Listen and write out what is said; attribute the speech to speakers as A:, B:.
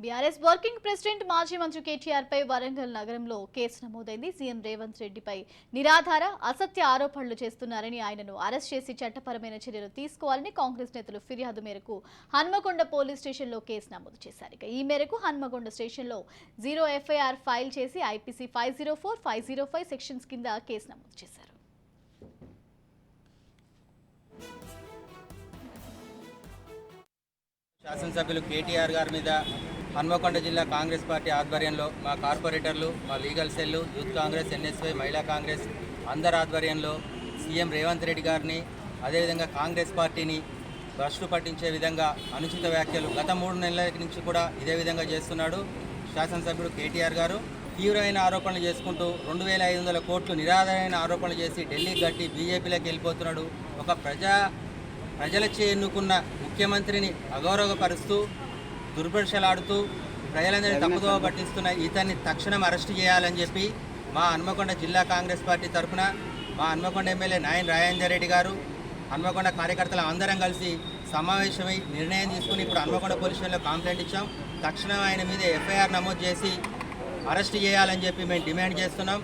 A: BRS working president మాజీ మంత్రి కేటీఆర్ పై వరంగల్ నగరంలో కేసు నమోదైంది. సీఎం రేవంత్ రెడ్డిపై నిరాధార అసత్య ఆరోపణలు చేస్తున్నారని ఆయనను అరెస్ట్ చేసి చట్టపరమైన చర్యలు తీసుకోవాలని కాంగ్రెస్ నేతలు ఫిర్యాదు మేరకు హన్మకొండ పోలీస్ స్టేషన్లో కేసు నమోదు చేశారు. ఈ మేరకు హన్మకొండ స్టేషన్లో 0 ఎఫ్ఐఆర్ ఫైల్ చేసి ఐపీసీ 504, 505 సెక్షన్స్ కింద కేసు నమోదు చేశారు.
B: శాసనసభ్యులు కేటీఆర్ గారి మీద హన్మకొండ జిల్లా కాంగ్రెస్ పార్టీ ఆధ్వర్యంలో మా కార్పొరేటర్లు, మా లీగల్ సెల్లు, యూత్ కాంగ్రెస్, ఎన్ఎస్వై, మహిళా కాంగ్రెస్ అందరి ఆధ్వర్యంలో సీఎం రేవంత్ రెడ్డి గారిని, అదేవిధంగా కాంగ్రెస్ పార్టీని భ్రష్టు పట్టించే విధంగా అనుచిత వ్యాఖ్యలు గత 3 నెలల నుంచి కూడా ఇదే విధంగా చేస్తున్నాడు శాసనసభ్యుడు కేటీఆర్ గారు. తీవ్రమైన ఆరోపణలు చేసుకుంటూ 2500 కోట్లు నిరాధారమైన ఆరోపణలు చేసి ఢిల్లీకి గట్టి బీజేపీలోకి వెళ్ళిపోతున్నాడు. ఒక ప్రజలచే ఎన్నుకున్న ముఖ్యమంత్రిని అగౌరవపరుస్తూ దుర్భర్షలాడుతూ ప్రజలందరినీ తప్పుదోవ పట్టిస్తున్న ఇతన్ని తక్షణం అరెస్ట్ చేయాలని చెప్పి మా హన్మకొండ జిల్లా కాంగ్రెస్ పార్టీ తరఫున మా హన్మకొండ ఎమ్మెల్యే నాయన్ రాజేందర్ రెడ్డి గారు, హన్మకొండ కార్యకర్తలు అందరం కలిసి సమావేశమై నిర్ణయం తీసుకుని ఇప్పుడు హన్మకొండ పోలీస్ స్టేషన్లో కంప్లైంట్ ఇచ్చాం. తక్షణం ఆయన మీద ఎఫ్ఐఆర్ నమోదు చేసి అరెస్ట్ చేయాలని చెప్పి మేము డిమాండ్ చేస్తున్నాం.